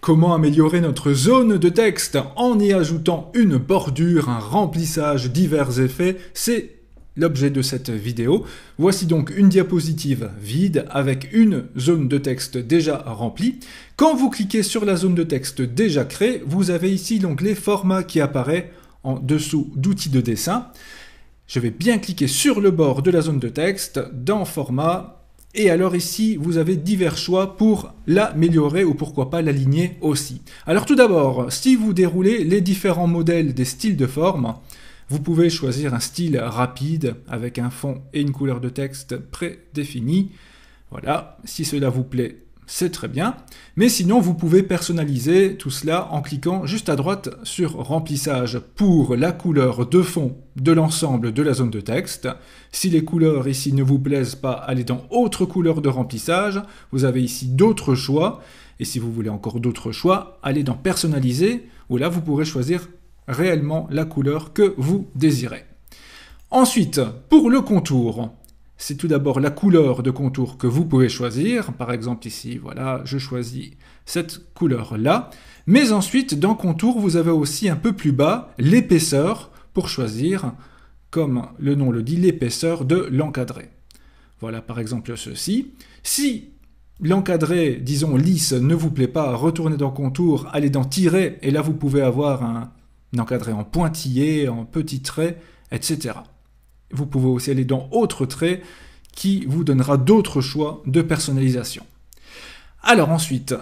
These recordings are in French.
Comment améliorer notre zone de texte en y ajoutant une bordure, un remplissage, divers effets? C'est l'objet de cette vidéo. Voici donc une diapositive vide avec une zone de texte déjà remplie. Quand vous cliquez sur la zone de texte déjà créée, vous avez ici l'onglet Format qui apparaît en dessous d'outils de dessin. Je vais bien cliquer sur le bord de la zone de texte, dans Format, et alors ici, vous avez divers choix pour l'améliorer ou pourquoi pas l'aligner aussi. Alors tout d'abord, si vous déroulez les différents modèles des styles de forme, vous pouvez choisir un style rapide avec un fond et une couleur de texte prédéfinie. Voilà, si cela vous plaît, c'est très bien. Mais sinon, vous pouvez personnaliser tout cela en cliquant juste à droite sur Remplissage pour la couleur de fond de l'ensemble de la zone de texte. Si les couleurs ici ne vous plaisent pas, allez dans Autre couleur de remplissage. Vous avez ici d'autres choix. Et si vous voulez encore d'autres choix, allez dans Personnaliser, où là, vous pourrez choisir réellement la couleur que vous désirez. Ensuite, pour le contour, c'est tout d'abord la couleur de contour que vous pouvez choisir. Par exemple ici, voilà, je choisis cette couleur-là. Mais ensuite, dans contour, vous avez aussi un peu plus bas l'épaisseur pour choisir, comme le nom le dit, l'épaisseur de l'encadré. Voilà par exemple ceci. Si l'encadré, disons lisse, ne vous plaît pas, retournez dans contour, allez dans tiret, et là vous pouvez avoir un encadré en pointillé, en petits traits, etc. Vous pouvez aussi aller dans Autre trait qui vous donnera d'autres choix de personnalisation. Alors ensuite,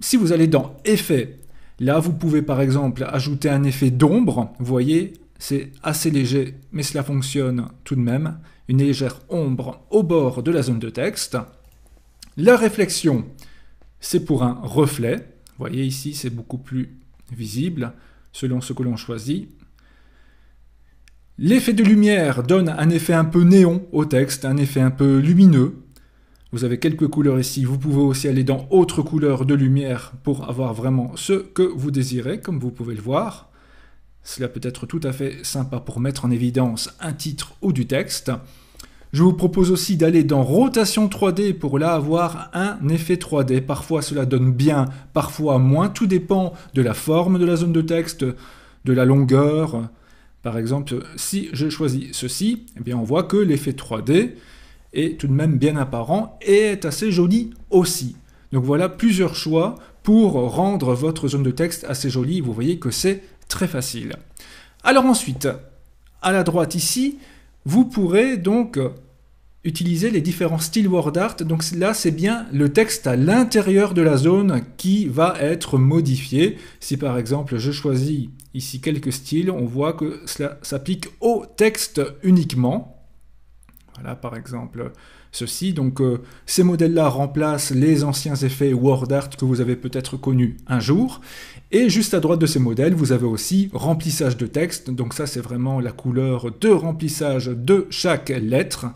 si vous allez dans Effets, là vous pouvez par exemple ajouter un effet d'ombre. Vous voyez, c'est assez léger, mais cela fonctionne tout de même. Une légère ombre au bord de la zone de texte. La réflexion, c'est pour un reflet. Vous voyez ici, c'est beaucoup plus visible selon ce que l'on choisit. L'effet de lumière donne un effet un peu néon au texte, un effet un peu lumineux. Vous avez quelques couleurs ici, vous pouvez aussi aller dans Autre couleur de lumière pour avoir vraiment ce que vous désirez, comme vous pouvez le voir. Cela peut être tout à fait sympa pour mettre en évidence un titre ou du texte. Je vous propose aussi d'aller dans Rotation 3D pour là avoir un effet 3D. Parfois cela donne bien, parfois moins, tout dépend de la forme de la zone de texte, de la longueur. Par exemple, si je choisis ceci, eh bien on voit que l'effet 3D est tout de même bien apparent et est assez joli aussi. Donc voilà plusieurs choix pour rendre votre zone de texte assez jolie. Vous voyez que c'est très facile. Alors ensuite, à la droite ici, vous pourrez donc utiliser les différents styles WordArt. Donc là, c'est bien le texte à l'intérieur de la zone qui va être modifié. Si par exemple, je choisis ici quelques styles, on voit que cela s'applique au texte uniquement. Voilà, par exemple, ceci. Donc, ces modèles-là remplacent les anciens effets WordArt que vous avez peut-être connus un jour. Et juste à droite de ces modèles, vous avez aussi remplissage de texte. Donc ça, c'est vraiment la couleur de remplissage de chaque lettre.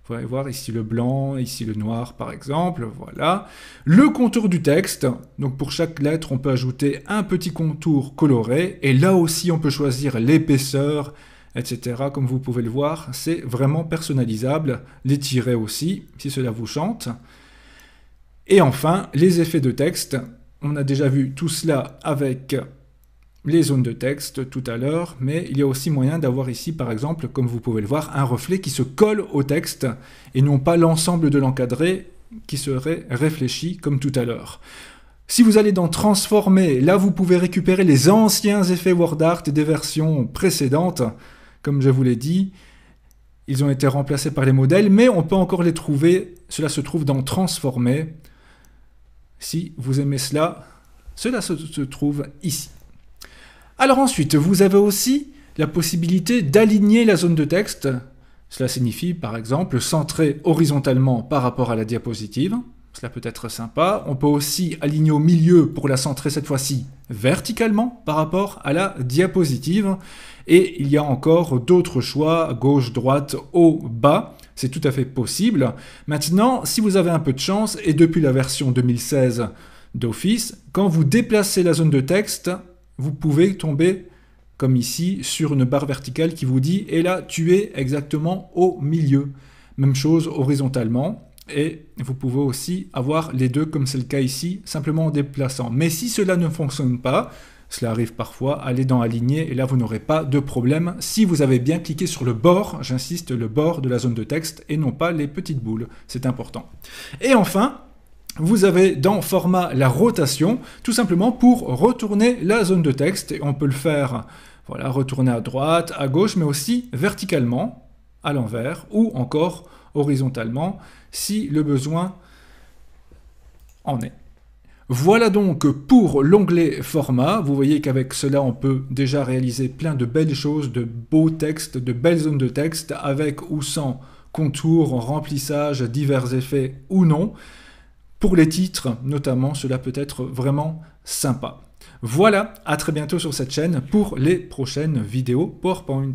Vous pouvez voir ici le blanc, ici le noir par exemple, voilà. Le contour du texte, donc pour chaque lettre on peut ajouter un petit contour coloré, et là aussi on peut choisir l'épaisseur, etc. Comme vous pouvez le voir, c'est vraiment personnalisable, les tirets aussi, si cela vous chante. Et enfin, les effets de texte, on a déjà vu tout cela avec les zones de texte tout à l'heure, mais il y a aussi moyen d'avoir ici, par exemple, comme vous pouvez le voir, un reflet qui se colle au texte et non pas l'ensemble de l'encadré qui serait réfléchi comme tout à l'heure. Si vous allez dans Transformer, là vous pouvez récupérer les anciens effets WordArt des versions précédentes. Comme je vous l'ai dit, ils ont été remplacés par les modèles, mais on peut encore les trouver. Cela se trouve dans Transformer. Si vous aimez cela, cela se trouve ici. Alors ensuite, vous avez aussi la possibilité d'aligner la zone de texte. Cela signifie, par exemple, centrer horizontalement par rapport à la diapositive. Cela peut être sympa. On peut aussi aligner au milieu pour la centrer cette fois-ci verticalement par rapport à la diapositive. Et il y a encore d'autres choix, gauche, droite, haut, bas. C'est tout à fait possible. Maintenant, si vous avez un peu de chance, et depuis la version 2016 d'Office, quand vous déplacez la zone de texte, vous pouvez tomber, comme ici, sur une barre verticale qui vous dit « Et là, tu es exactement au milieu ». Même chose horizontalement. et vous pouvez aussi avoir les deux comme c'est le cas ici, simplement en déplaçant. Mais si cela ne fonctionne pas, cela arrive parfois, allez dans Aligner et là vous n'aurez pas de problème si vous avez bien cliqué sur le bord, j'insiste, le bord de la zone de texte et non pas les petites boules, c'est important. Et enfin, vous avez dans Format la rotation, tout simplement pour retourner la zone de texte. Et on peut le faire, voilà, retourner à droite, à gauche, mais aussi verticalement, à l'envers, ou encore horizontalement, si le besoin en est. Voilà donc pour l'onglet Format. Vous voyez qu'avec cela, on peut déjà réaliser plein de belles choses, de beaux textes, de belles zones de texte, avec ou sans contours, remplissage, divers effets ou non. Pour les titres, notamment, cela peut être vraiment sympa. Voilà, à très bientôt sur cette chaîne pour les prochaines vidéos PowerPoint.